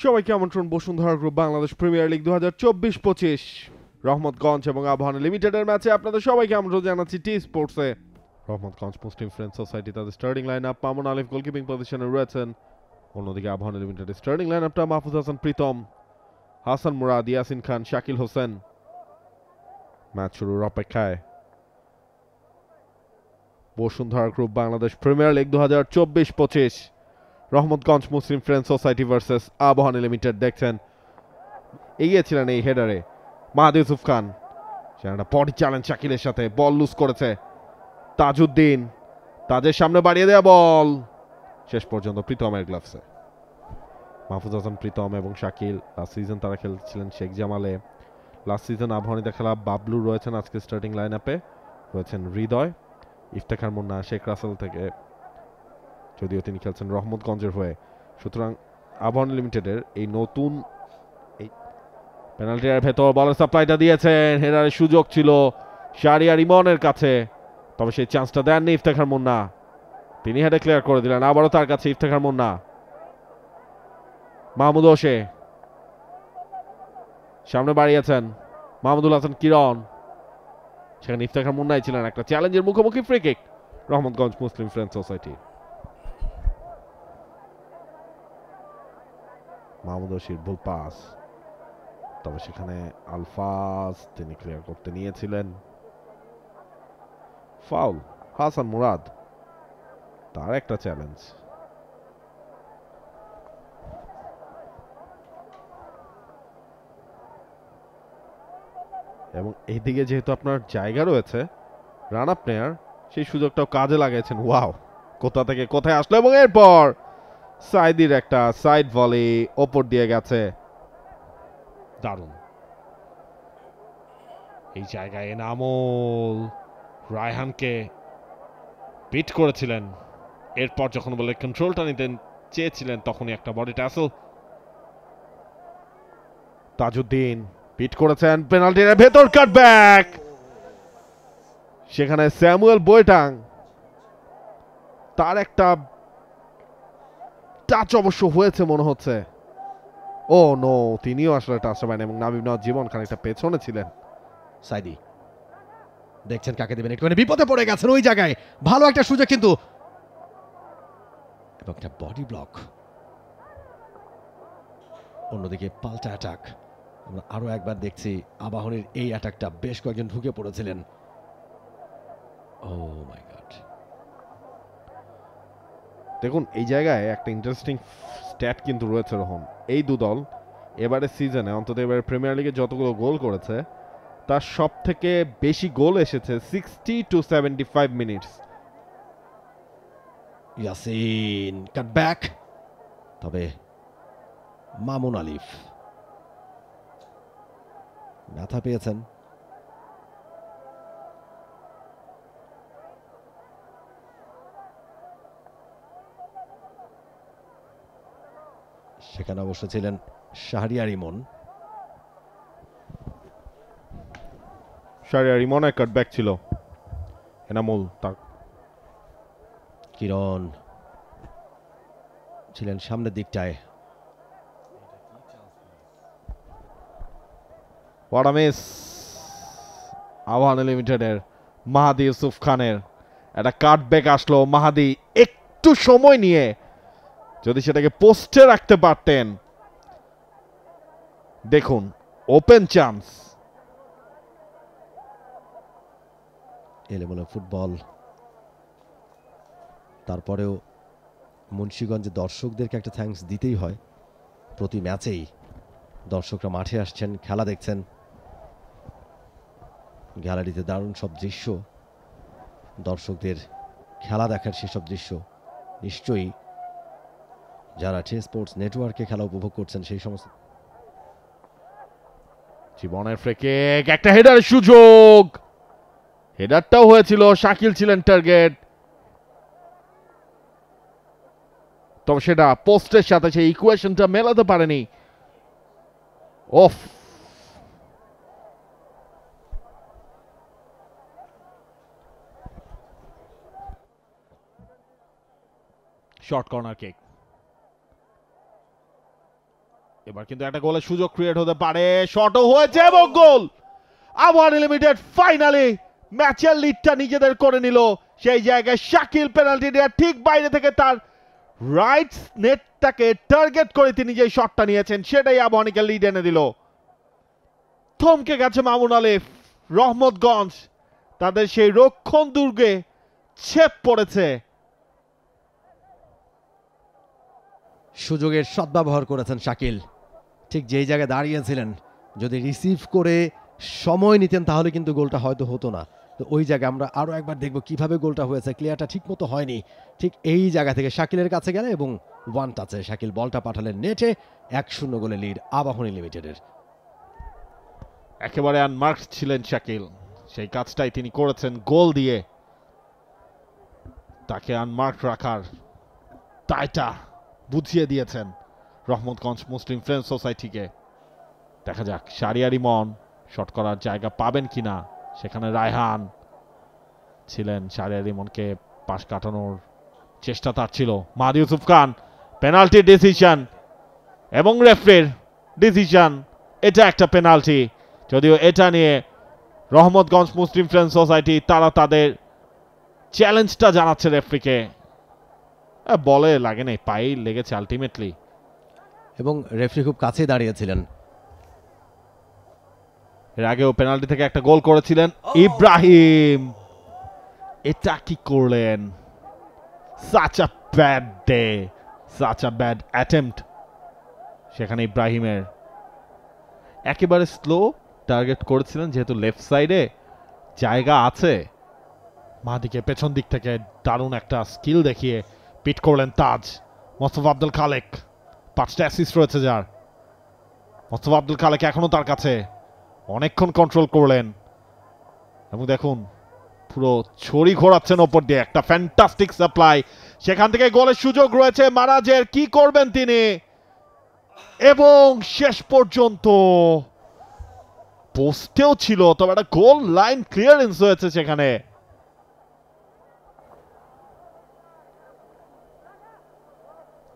সবাইকে আমন্ত্রণ Bashundhara Group Bangladesh Premier League 2024-25 Rahmatganj এবং আবাহনী লিমিটেডের ম্যাচে আপনাদের সবাইকে আমন্ত্রণ জানাচ্ছি টি স্পোর্টসে। রহমতগঞ্জ মুসলিম ফ্রেন্ডস সোসাইটি তাদের স্টার্টিং লাইন আপ মামুন আলিফ গোলকিপিং পজিশনে রয়েছেন। অন্যদিকে আবাহনী লিমিটেডের স্টার্টিং লাইন আপটা মাহফুজ হাসান প্রীতম, হাসান মুরাদ, ইয়াসিন খান, শাকিল হোসেন। ম্যাচ শুরুর অপেক্ষায় Bashundhara Group Bangladesh Premier League 2024-25 Rahmatganj Muslim Friends Society versus Abahani Limited. দেখছেন এগিয়েছিলেন এই হেডারে মাহাদি ইউসুফ খান, সেটা বডি চ্যালেঞ্জ শাকিলের সাথে বল লুজ করেছে তাজউদ্দিন, তাজের সামনে বাড়িয়ে দেয়া বল শেষ পর্যন্ত প্রীতমের গ্লাভসে। মাহফুজ হাসান প্রীতম এবং শাকিল লাস্ট সিজন তারা খেলছিলেন শেখ জামালে। লাস্ট সিজন আবাহনীতে খেলা বাবলু রয়েছেন আজকে স্টার্টিং লাইন আপে, রয়েছেন হৃদয়, ইফতেখার মুন্না, শেখ রাসেল থেকে, যদিও তিনি খেলছেন রহমতগঞ্জের হয়ে। সুতরাং আবাহনী লিমিটেডের এই নতুন এই পেনাল্টির ভেতর বলের সাপ্লাইটা দিয়েছেন, হেডারের সুযোগ ছিল শাহরিয়ার ইমনের কাছে, তবে সেই চান্সটা দেননি ইফতেখার মুন্না, তিনি হেডে ক্লিয়ার করে দিলেন। আবারও তার কাছে ইফতেখার মুন্না, মাহমুদ হোসে সামনে বাড়িয়েছেন, মাহমুদুল হাসান কিরণ, সেখানে ইফতেখার মুন্নাই ছিলেন একটা চ্যালেঞ্জের মুখোমুখি। Free kick Rahmatganj Muslim Friends society. Mahmud হোসের ভুল পাস, তবে সেখানে আলফাজ তিনি ক্লিয়ার করতে নিয়েছিলেন। ফাউল হাসান মুরাদ, তার একটা চ্যালেঞ্জ। এবং এইদিকে যেহেতু আপনার জায়গা রয়েছে রান আপ নেয়ার, সেই সুযোগটাও কাজে লাগিয়েছেন। ওয়াও, কোথা থেকে কোথায় আসলো, এবং এরপর সাইদির একটা সাইড ভলি ওপর দিয়ে গেছে, দারুণ। এই জায়গায় এনামুল রায়হানকে বিট করেছিলেন, এরপর যখন বলে কন্ট্রোলটা নিতে চেয়েছিলেন তখনই একটা বডি ট্যাসেল। তাজউদ্দিন বিট করেছেন, পেনাল্টির ভেতর কাটব্যাক, সেখানে স্যামুয়েল বৈটাং, তার একটা টাচ অবশ্য হয়েছে মনে হচ্ছে। ও নো, তিনিও আসলে টাচটা পান এবং নাবিব নওয়াজ জীবন খানিকটা পেছনে ছিলেন। সাইদি দেখছেন কাকে দেবেন, একটু বিপদে পড়ে গেছেন ওই জায়গায়, ভালো একটা সুযোগ কিন্তু, এবং একটা বডি ব্লক। অন্যদিকে পাল্টা অ্যাটাক আমরা আরো একবার দেখছি, আবাহনীর এই অ্যাটাকটা বেশ কয়েকজন ঢুকে পড়েছিলেন। ও মাই গড, দেখুন এই জায়গায় একটা ইন্টারেস্টিং স্ট্যাট কিন্তু রয়েছে রোহন। এই দু দল এবারে সিজনে, অন্তত এবারে প্রিমিয়ার লিগে যতগুলো গোল করেছে তার সব থেকে বেশি গোল এসেছে 60 to 75 মিনিটস। ইয়াসিন কাটব্যাক, তবে মামুন আলিফ ব্যথা পেয়েছেন। সেখানে অবশ্য ছিলেন শাহরিয়ার ইমন। শাহরিয়ার ইমনের কাটব্যাক ছিল, এনামুল তার কিরণ ছিলেন সামনের দিকটায়। ওয়ারামিস আবাহনী লিমিটেডের মাহাদি ইউসুফ খানের একটা কাটব্যাক আসলো। মাহাদি একটু সময় নিয়ে যদি সেটাকে পোস্টে রাখতে পারতেন, দেখুন ওপেন চান্স। এলোমেলো ফুটবল, তারপরেও মুন্সিগঞ্জে দর্শকদেরকে একটা থ্যাঙ্কস দিতেই হয়। প্রতি ম্যাচেই দর্শকরা মাঠে আসছেন, খেলা দেখছেন, গ্যালারিতে দারুণ সব দৃশ্য, দর্শকদের খেলা দেখার সেসব দৃশ্য নিশ্চয়ই যারা টি স্পোর্টস নেটওয়ার্কে খেলা উপভোগ করছেন সেই সমস্ত। জীবনের ফ্রেকে একটা হেডারের সুযোগ, হেডারটাও হয়েছিল, শাকিল ছিলেন টার্গেট, তবে সেটা পোস্টের সাথে সেই ইকুয়েশনটা মেলাতে পারেনি। ওফ, শর্ট কর্নার কিক। এবার কিন্তু একটা গোলের সুযোগ ক্রিয়েট হতে পারে, শটও হয়েছে এবং গোল। আবাহনী লিমিটেড ফাইনালি ম্যাচের লিডটা নিজেদের করে নিল। সেই জায়গায় শাকিল পেনাল্টি দেওয়ার ঠিক বাইরে থেকে তার রাইট নেটটাকে টার্গেট করে তিনি যে শটটা নিয়েছেন সেটাই আবাহনীকে লিড এনে দিল। থমকে গেছে মামুন আলিফ। রহমতগঞ্জ তাদের সেই রক্ষণ দুর্গে ছেপ পড়েছে। সুযোগের সদ্ব্যবহার করেছেন শাকিল, ঠিক যেই জায়গায় দাঁড়িয়েছিলেন যদি রিসিভ করে সময় নিতেন তাহলে কিন্তু গোলটা হয়তো হতো না। তো ওই জায়গায় আমরা আরও একবার দেখব কিভাবে গোলটা হয়েছে। ক্লিয়ারটা ঠিক মতো হয়নি, ঠিক এই জায়গা থেকে শাকিলের কাছে গেলে এবং ওয়ান টাচে শাকিল বলটা পাঠালেন নেটে। 1-0 গোলে লিড আবাহনী লিমিটেডের। একেবারে আনমার্কড ছিলেন শাকিল, সেই কাজটাই তিনি করেছেন গোল দিয়ে। তাকে আনমার্কড রাখার দায়টা বুঝিয়ে দিয়েছেন রহমতগঞ্জ মুসলিম ফ্রেন্ডস সোসাইটিকে। দেখা যাক শাহরিয়ার ইমন শট করার জায়গা পাবেন কিনা। সেখানে রায়হান ছিলেন, শাহরিয়ার ইমনকে পাশ কাটানোর চেষ্টা তার ছিল। মাহাদি ইউসুফ খান, পেনাল্টি ডিসিশন এবং রেফারির ডিসিশন, এটা একটা পেনাল্টি। যদিও এটা নিয়ে রহমতগঞ্জ মুসলিম ফ্রেন্ডস সোসাইটি তারা তাদের চ্যালেঞ্জটা জানাচ্ছে রেফারিকে। বলে লাগে নাই, পায়েই লেগেছে আলটিমেটলি, এবং রেফারি খুব কাছে দাঁড়িয়েছিলেন। এর আগেও পেনাল্টি থেকে একটা গোল করেছিলেন ইব্রাহিম। এটা কি করলেন? such a bad day, such a bad attempt। সেখানে ইব্রাহিমের একেবারে স্লো টার্গেট করেছিলেন, যেহেতু লেফট সাইডে জায়গা আছে। মাহাদিকে পেছন দিক থেকে দারুণ একটা স্কিল দেখিয়ে পিট করলেন তাজ। মোস্তফা আব্দুল খালেক, 5টা অ্যাসিস্ট রয়েছে যার। মোস্তফা আব্দুল খালেক এখনো তার কাছে, অনেকক্ষণ কন্ট্রোল করলেন এবং দেখুন পুরো ছড়ি ঘোরাচ্ছেন ওপর দিয়ে। একটা ফ্যান্টাস্টিক সাপ্লাই, সেখান থেকে গোলের সুযোগ রয়েছে মারাজের, কি করবেন তিনি? এবং শেষ পর্যন্ত পোস্টেও ছিল, তবে একটা গোল লাইন ক্লিয়ারেন্স হয়েছে সেখানে।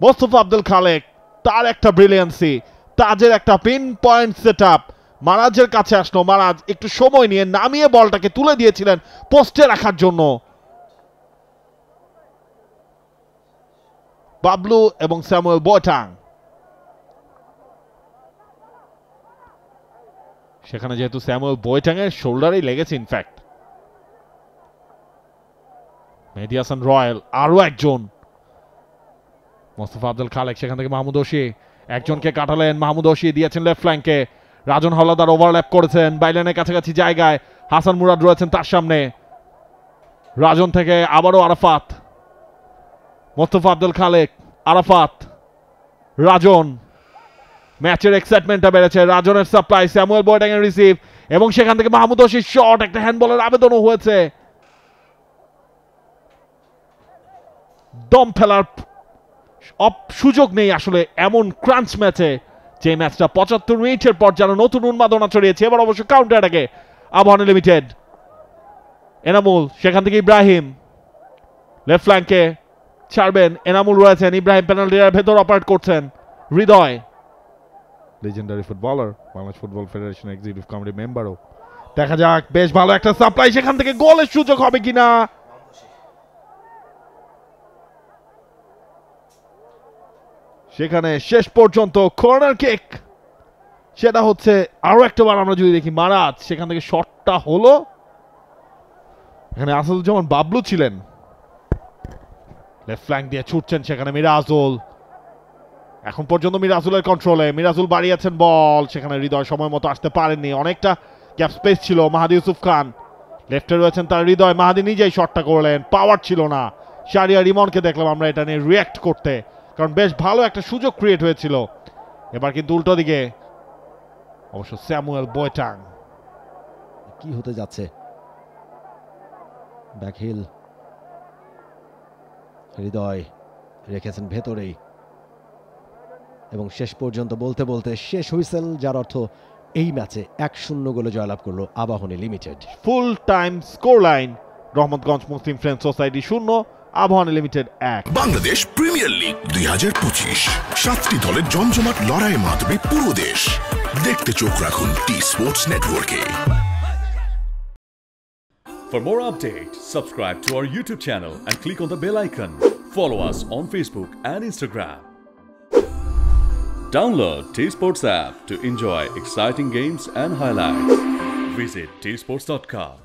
মোস্তফা আব্দুল খালেক, তার একটা ব্রিলিয়ান্সি, তাজের একটা পিন পয়েন্ট সেট আপ, মারাজের কাছে আসলো। মারাজ একটু সময় নিয়ে নামিয়ে বলটাকে তুলে দিয়েছিলেন পোস্টে রাখার জন্য। বাবলু এবং স্যামুয়েল বোয়াটাং, সেখানে যেহেতু স্যামুয়েল বোয়াটাং এর শোল্ডারেই লেগেছে ইনফ্যাক্ট। মেহেদী হাসান রয়্যাল আরো একজন। মোস্তফা আব্দুল খালেক, সেখান থেকে মাহমুদ ওশি একজনকে কাটালেন। মাহমুদ ওশি দিয়েছেন লেফট ফ্ল্যাঙ্কে, রাজন হাওলাদার ওভারল্যাপ করেছেন বাইলানের কাছাকাছি জায়গায়। হাসান মুরাদ রয়েছেন তার সামনে। রাজন থেকে আবারও আরাফাত, মোস্তফা আব্দুল খালেক, আরাফাত, রাজন। ম্যাচের এক্সাইটমেন্টটা বেড়েছে। রাজনের সাপ্লাই, স্যামুয়েল বোয়াটাং এর রিসিভ এবং সেখান থেকে মাহমুদ ওশির শট। একটা হ্যান্ডবলের আবেদনও হয়েছে। দম ফেলার সুযোগ নেই আসলে এমন ক্রাঞ্চ ম্যাচে, যে ম্যাচটা 75 মিনিটের পর যেন নতুন উন্মাদনা ছড়িয়েছে। এবার অবশ্য কাউন্টার অ্যাটাকে আবাহনী লিমিটেড। এনামুল, সেখান থেকে ইব্রাহিম লেফট ফ্ল্যাঙ্কে ছাড়বেন। এনামুল রয়েছেন, ইব্রাহিম পেনাল্টির ভেতর অপারেট করছেন। Hridoy, legendary footballer, Bangladesh Football Federation Executive Committee মেম্বারও। দেখা যাক, বেশ ভালো একটা সাপ্লাই, সেখান থেকে গোলের সুযোগ হবে কিনা। সেখানে শেষ পর্যন্ত কর্নার কিক, সেটা হচ্ছে আরো একটা বার আমরা যদি দেখি মারাজ, সেখান থেকে শটটা হলো। এখানে আসাদুজ্জামান বাবলু ছিলেন, লেফট ফ্ল্যাঙ্ক দিয়ে ছুটছেন সেখানে মিরাজুল। এখন পর্যন্ত মিরাজুলের কন্ট্রোলে, মিরাজুল বাড়িয়েছেন বল, সেখানে হৃদয় সময় মতো আসতে পারেননি, অনেকটা গ্যাপ স্পেস ছিল। মাহাদি ইউসুফ খান লেফটে রয়েছেন তার হৃদয়, মাহাদি নিজেই শটটা করলেন, পাওয়ার ছিল না। শাহরিয়ার ইমনকে দেখলাম আমরা এটা নিয়ে রিয়াক্ট করতে, কারণ বেশ ভালো একটা সুযোগ ক্রিয়েট হয়েছিল। এবার কিন্তু উল্টো দিকে অবশ্য স্যামুয়েল বোয়াটাং। কি হতে যাচ্ছে? ব্যাকহিল, হৃদয় রেখেছেন ভেতরেই এবং শেষ পর্যন্ত বলতে বলতে শেষ হুইসেল, যার অর্থ এই ম্যাচে 1-0 গোলে জয়লাভ করলো Abahani Limited. Full time score line, Rahmatganj Muslim Friends Society 0, Abahani Limited 1। Bangladesh Premier League 2025 7টি দলের জমজমাট লড়াইয়ে মাতবে পুরো দেশ। দেখতে চোখ রাখুন টি স্পোর্টস নেটওয়ার্কে। For more updates, subscribe to our YouTube channel and click on the bell icon. Follow us on Facebook and Instagram. Download T-Sports app to enjoy exciting games and highlights. Visit tsports.com.